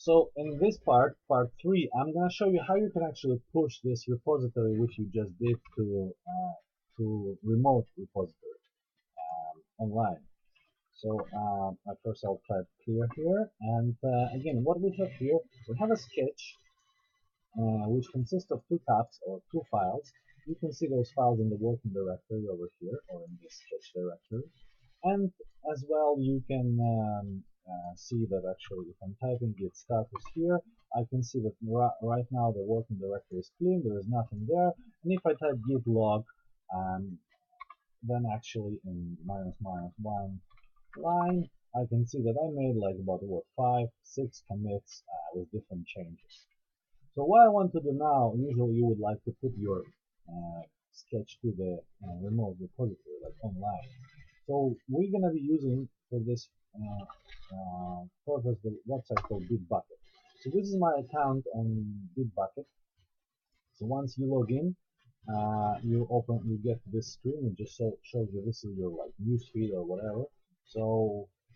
So in this part 3, I'm going to show you how you can actually push this repository which you just did to remote repository online. So at first I'll type clear here, and again, what we have here, we have a sketch which consists of two tabs or two files. You can see those files in the working directory over here, or in this sketch directory. And as well, you can see that actually if I'm typing git status here, I can see that right now the working directory is clean, there is nothing there. And if I type git log, then actually in -1 line, I can see that I made like about 5-6 commits with different changes. So what I want to do now, usually you would like to put your sketch to the remote repository, like online. So we're going to be using for this purpose the website called bitbucket. So this is my account on bitbucket. So once you log in, you get this screen. It just shows you this is your like newsfeed or whatever. So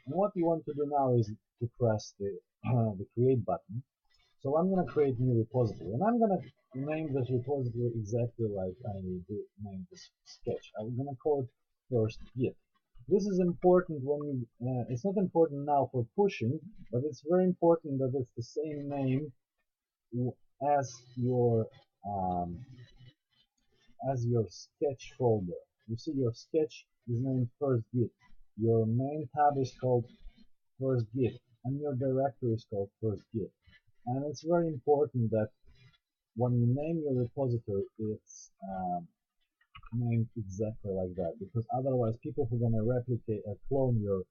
what you want to do now is to press the the create button. So I'm going to create new repository, and I'm going to name this repository exactly like I named this sketch. I'm going to call it first Git. This is important when you, it's not important now for pushing, but it's very important that it's the same name as your sketch folder. You see your sketch is named first Git. Your main tab is called first Git, and your directory is called first Git. And it's very important that when you name your repository, it's named exactly like that, because otherwise people who are going to replicate or clone your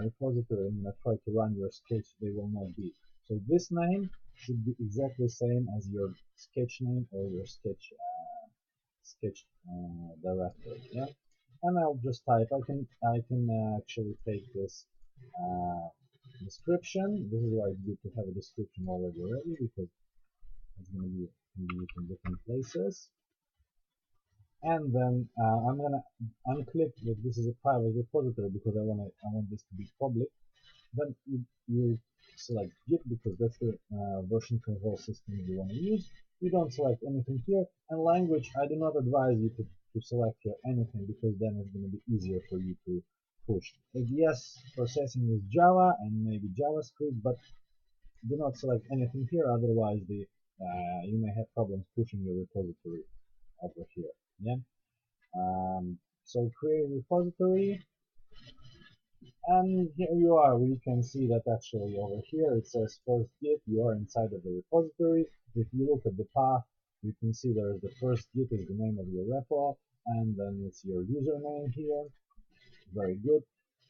repository and going to try to run your sketch, they will not be. So this name should be exactly the same as your sketch name or your sketch directory. Yeah, and I'll just type. I can actually take this description. This is why it's good to have a description already ready, because it's going to be used in different places. And then I'm going to unclick that this is a private repository because I want this to be public. Then you select Git because that's the version control system you want to use. You don't select anything here. And language, I do not advise you to select here anything, because then it's going to be easier for you to push. Yes, processing is Java and maybe JavaScript, but do not select anything here, otherwise you may have problems pushing your repository over here. Yeah. So create repository, and here you are. We can see that actually over here it says first Git. You are inside of the repository. If you look at the path, you can see there is the first Git is the name of your repo, and then it's your username here. Very good.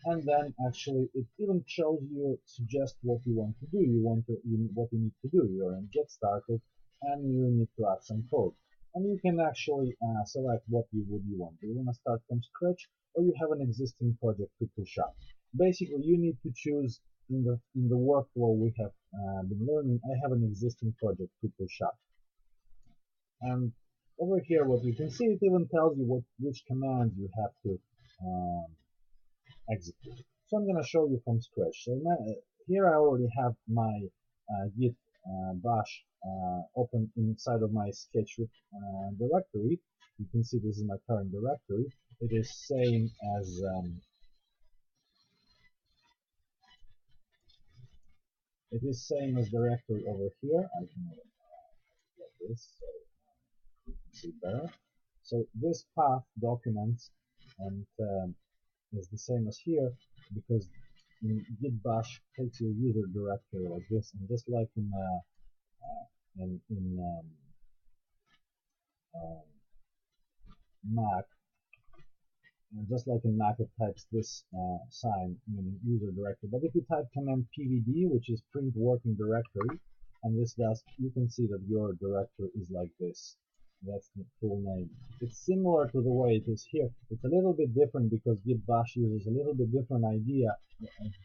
And then actually it even shows you, suggests what you want to do. What you need to do. You're in get started, and you need to add some code. And you can actually select what you want. Do you want to start from scratch, or you have an existing project to push up? Basically, you need to choose in the workflow we have been learning. I have an existing project to push up. And over here, what you can see, it even tells you which commands you have to execute. So I'm going to show you from scratch. So here I already have my Git Bash open inside of my sketch directory. You can see this is my current directory. It is same as directory over here. I can get this so you can see better. So this path documents and is the same as here, because Git Bash takes your user directory like this, and just like in Mac, and just like in Mac, it types this sign, meaning user directory. But if you type command pvd, which is print working directory, and this does, you can see that your directory is like this. That's the full name. It's similar to the way it is here. It's a little bit different because Git Bash uses a little bit different idea.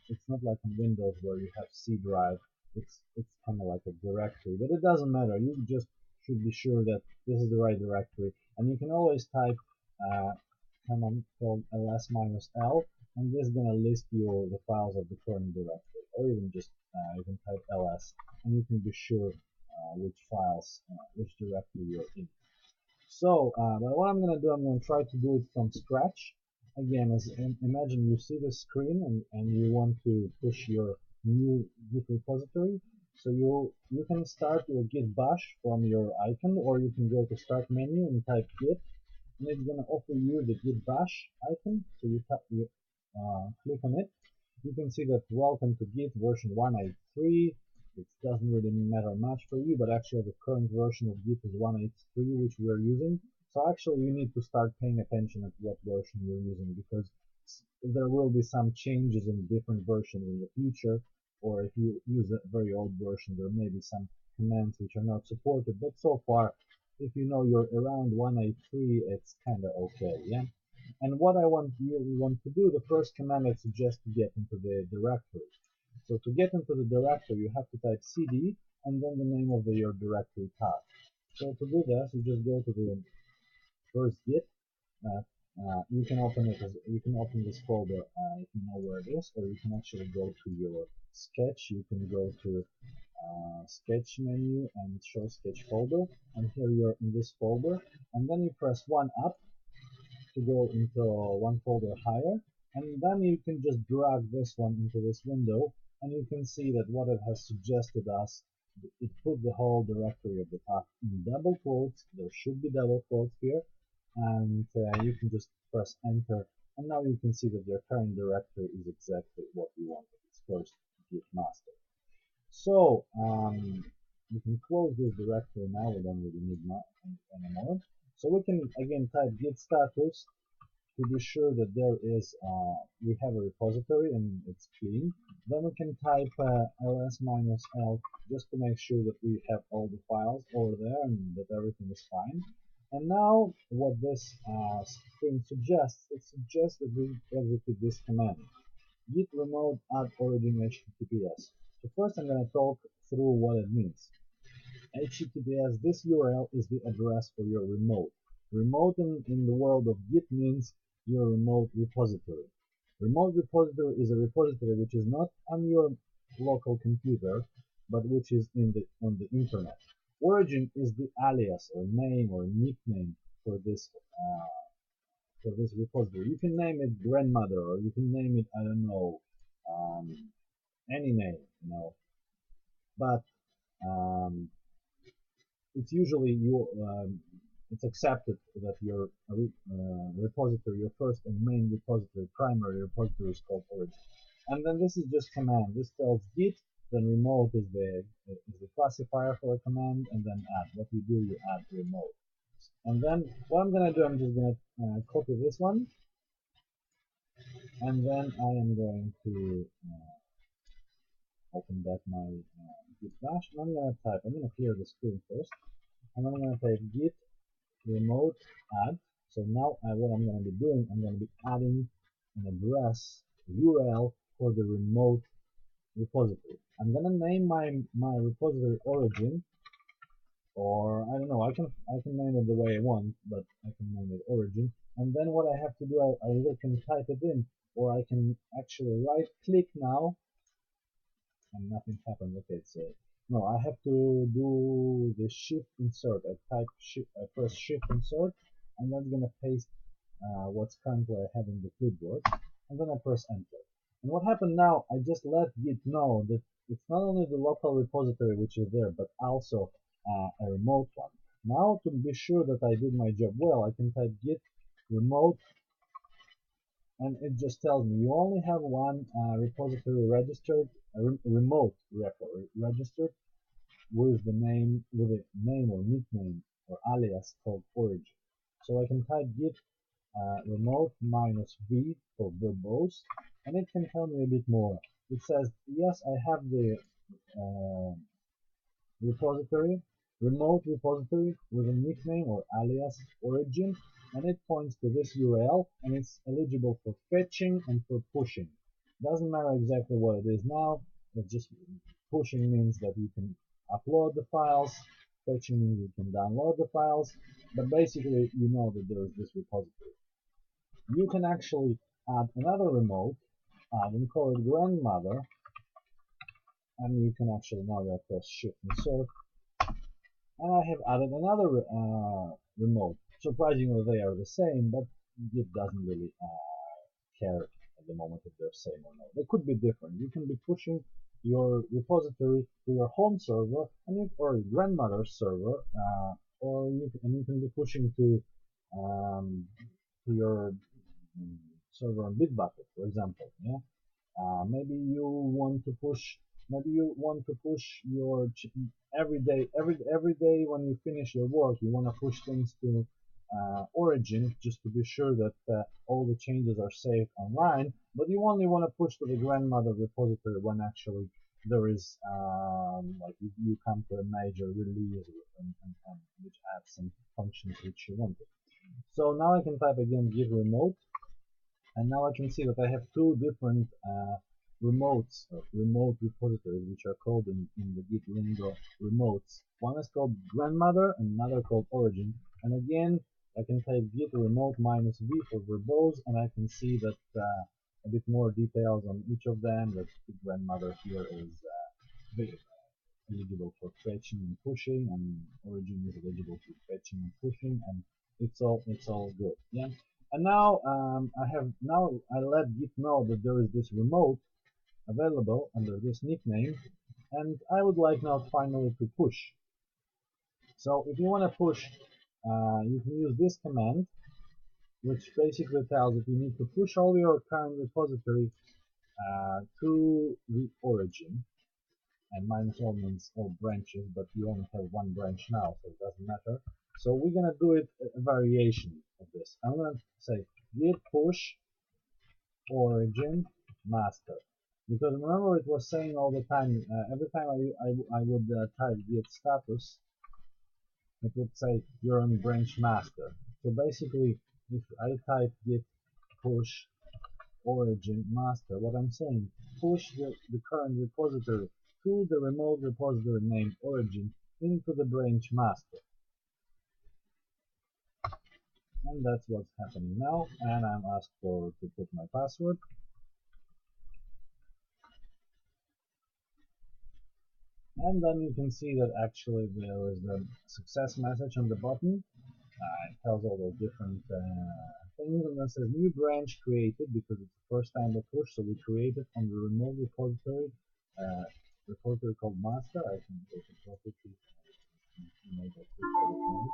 It's not like on Windows where you have C drive. It's kind of like a directory, but it doesn't matter. You just should be sure that this is the right directory, and you can always type command called ls-l, and this is going to list you the files of the current directory. or even just you can type ls, and you can be sure which files, which directory you're in. So, but what I'm going to do, I'm going to try to do it from scratch. Again, imagine you see the screen and you want to push your new Git repository. So you can start your Git Bash from your icon, or you can go to Start menu and type Git, and it's going to offer you the Git Bash icon. So you click on it. You can see that welcome to Git version 183. It doesn't really matter much for you, but actually the current version of Git is 183, which we're using. So actually you need to start paying attention at what version you're using, because there will be some changes in different versions in the future, or if you use a very old version, there may be some commands which are not supported, but so far, if you know you're around 183, it's kind of okay, yeah? And what we want to do, the first command I suggest to get into the directory. So to get into the directory, you have to type cd and then the name of your directory path. So to do this, you just go to the first Git. You can open this folder if you know where it is, or you can actually go to your sketch. You can go to sketch menu and show sketch folder, and here you're in this folder, and then you press 1 up to go into one folder higher, and then you can just drag this one into this window, and you can see that what it has suggested us, it put the whole directory of the path in double quotes. There should be double quotes here, and you can just press enter, and now you can see that your current directory is exactly what we wanted. It's first Git master. So you can close this directory now. We don't really need anymore. So we can again type git status to be sure that there is we have a repository and it's clean. Then we can type ls-l just to make sure that we have all the files over there and that everything is fine. And now what this screen suggests, it suggests that we execute this command: git remote add origin https. So first I'm going to talk through what it means. HTTPS, this URL is the address for your remote. Remote in the world of Git means your remote repository. Remote repository is a repository which is not on your local computer, but which is on the internet. Origin is the alias or name or nickname for this repository. You can name it grandmother, or you can name it, I don't know, any name, you know. But it's usually it's accepted that your repository, your first and main repository, primary repository, is called origin. And then this is just command. This tells git, then remote is the classifier for a command, and then add. What you do, you add remote. And then what I'm gonna do, I'm just gonna copy this one, and then I am going to open back my Git Bash, and I'm gonna clear the screen first, and I'm gonna type git remote add. So now what I'm going to be doing, I'm going to be adding an address URL for the remote repository. I'm going to name my repository origin, or I don't know, I can name it the way I want, but I can name it origin. And then what I have to do, I either can type it in, or I can actually right click now, and nothing happened. Okay, so no, I have to do the shift insert. I press shift insert, and that's gonna paste what's currently I have in the clipboard, and then I press enter. And what happened now, I just let Git know that it's not only the local repository which is there, but also a remote one. Now, to be sure that I did my job well, I can type git remote, and it just tells me you only have one repository registered, remote repo registered with the name or nickname or alias called origin. So I can type git remote -v for verbose, and it can tell me a bit more. It says, yes, I have the remote repository with a nickname or alias origin, and it points to this URL, and it's eligible for fetching and for pushing. Doesn't matter exactly what it is now. It's just pushing means that you can upload the files, fetching means you can download the files, but basically you know that there is this repository. You can actually add another remote, and call it grandmother, and you can actually now press Shift Insert, and I have added another remote. Surprisingly, they are the same, but Git doesn't really care at the moment if they're same or not. They could be different. You can be pushing your repository to your home server or your grandmother's server, and you can be pushing to your server on Bitbucket, for example. Yeah. Maybe you want to push your every day when you finish your work, you want to push things to Origin just to be sure that all the changes are saved online, but you only want to push to the grandmother repository when actually there is like you come to a major release and which adds some functions which you wanted. So now I can type again git remote, and now I can see that I have two different remote repositories, which are called in the Git lingo remotes. One is called grandmother and another called origin. And again, I can type git remote -v for verbose, and I can see that a bit more details on each of them. That the grandmother here is eligible for fetching and pushing, and origin is eligible for fetching and pushing, and it's all good. Yeah. And now I let Git know that there is this remote available under this nickname, and I would like now finally to push. So if you want to push, you can use this command, which basically tells that you need to push all your current repository to the origin. And -all means all branches, but you only have one branch now, so it doesn't matter. So we're going to do it a variation of this. I'm going to say git push origin master, because remember it was saying all the time, every time I would type git status, it would say you're on branch master. So basically, if I type git push origin master, what I'm saying, push the current repository to the remote repository named origin into the branch master. And that's what's happening now, and I'm asked to put my password. And then you can see that actually there is the success message on the bottom. It tells all those different things, and then says new branch created because it's the first time we push, so we created on the remote repository called master. I can take a property make a quick name.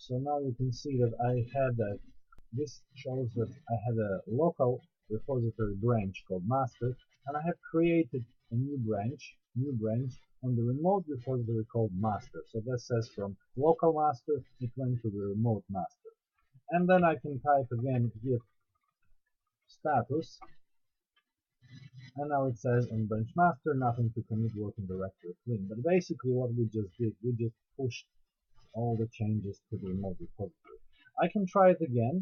So now you can see that I had this shows that I had a local repository branch called master, and I have created a new branch on the remote repository called master. So that says from local master it went to the remote master. And then I can type again git status, and now it says on branch master nothing to commit working directory clean. But basically what we just did, we just pushed all the changes to the remote repository. I can try it again,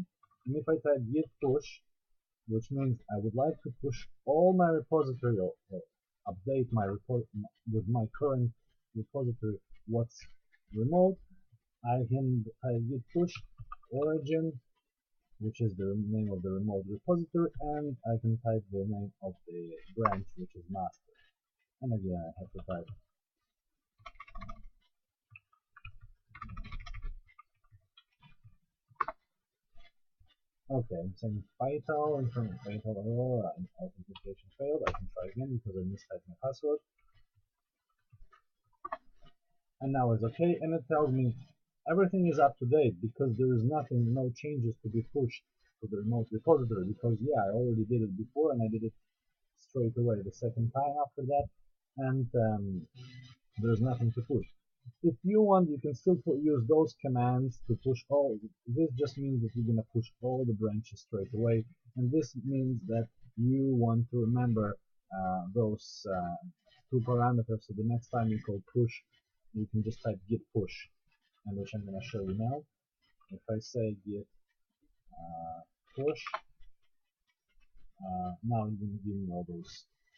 and if I type git push, which means I would like to push all my repository or update my with my current repository what's remote, I can type git push origin, which is the name of the remote repository, and I can type the name of the branch, which is master. And again I have to type okay, I'm saying fatal in front of fatal error and authentication failed. I can try again because I mistyped my password. And now it's okay, and it tells me everything is up to date because there is no changes to be pushed to the remote repository, because yeah, I already did it before and I did it straight away the second time after that, and there's nothing to push. If you want, you can still use those commands to push all. This just means that you're going to push all the branches straight away, and this means that you want to remember those two parameters, so the next time you call push, you can just type git push, and which I'm going to show you now. If I say git push, now it's going to give me all those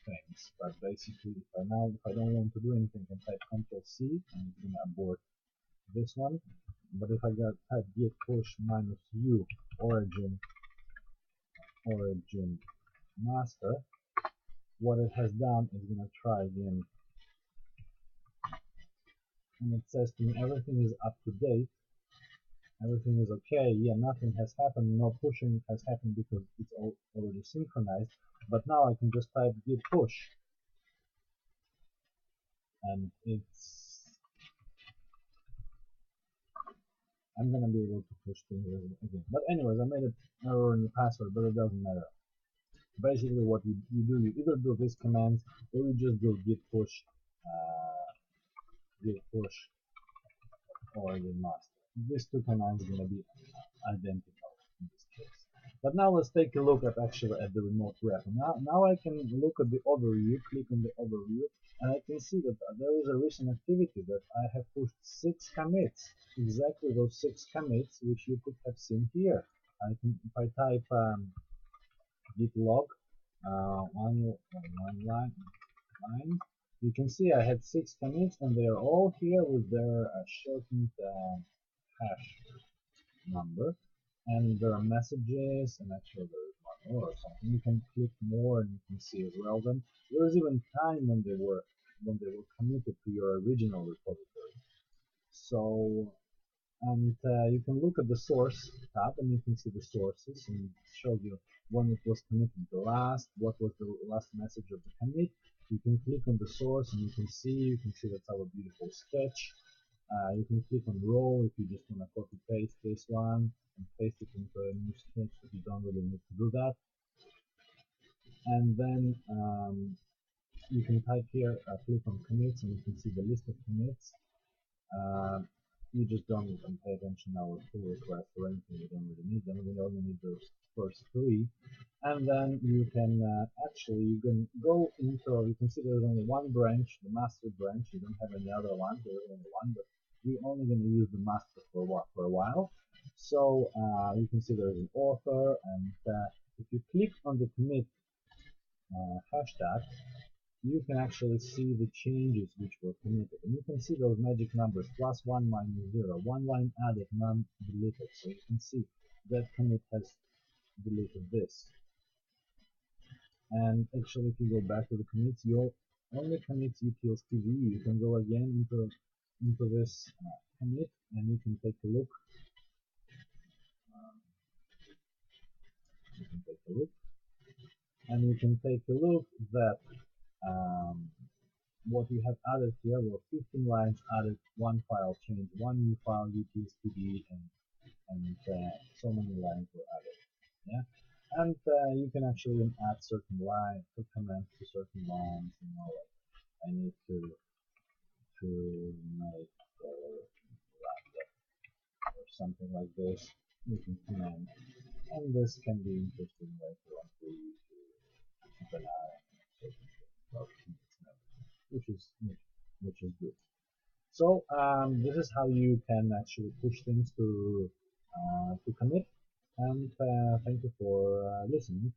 things, but basically if I don't want to do anything, I can type Ctrl C and it's going to abort this one. But if I type git push -u origin master, what it has done is going to try again, and it says to me everything is up to date, everything is okay. Yeah, nothing has happened, no pushing has happened because it's all already synchronized. But now I can just type git push, and I'm gonna be able to push things again. But anyways, I made an error in the password, but it doesn't matter. Basically, what you do, you either do this command or you just do git push or the master. These two commands are gonna be identical in this case. But now let's take a look at the remote rep. Now I can look at the overview, click on the overview, and I can see that there is a recent activity that I have pushed 6 commits. Exactly those 6 commits which you could have seen here. If I type git log one line, you can see I had 6 commits and they are all here with their shortened hash number, and there are messages, and actually there is one more or something. You can click more and you can see as well. Then there is even time when they were committed to your original repository. So you can look at the source tab and you can see the sources, and it shows you when it was committed the last, what was the last message of the commit. You can click on the source and you can see that's our beautiful sketch. You can click on row if you just want to copy paste this one and paste it into a new sketch, but you don't really need to do that. And then you can type here, click on commits, and you can see the list of commits. You just don't even pay attention to our pull request or anything. You don't really need them. We only need those first 3. And then you can you can go into, you can see there's only one branch, the master branch. You don't have any other one. There's only one, but we're only going to use the master for a while. So you can see there's an author, and if you click on the commit hashtag, you can actually see the changes which were committed, and you can see those magic numbers +1 -0, one line added, none deleted. So you can see that commit has deleted this. And actually, if you go back to the commits, your only commits utils TV. You can go again into this commit, and you can take a look. And you can take a look that what we have added here were 15 lines added, 1 file changed, 1 new file utils TV, and so many lines were added. Yeah, and you can actually add certain lines, put comments to certain lines. You know, like I need to make lambda or something like this. You can command, and this can be interesting later on for you to keep an eye on, which is good. So this is how you can actually push things to commit. And thank you for listening.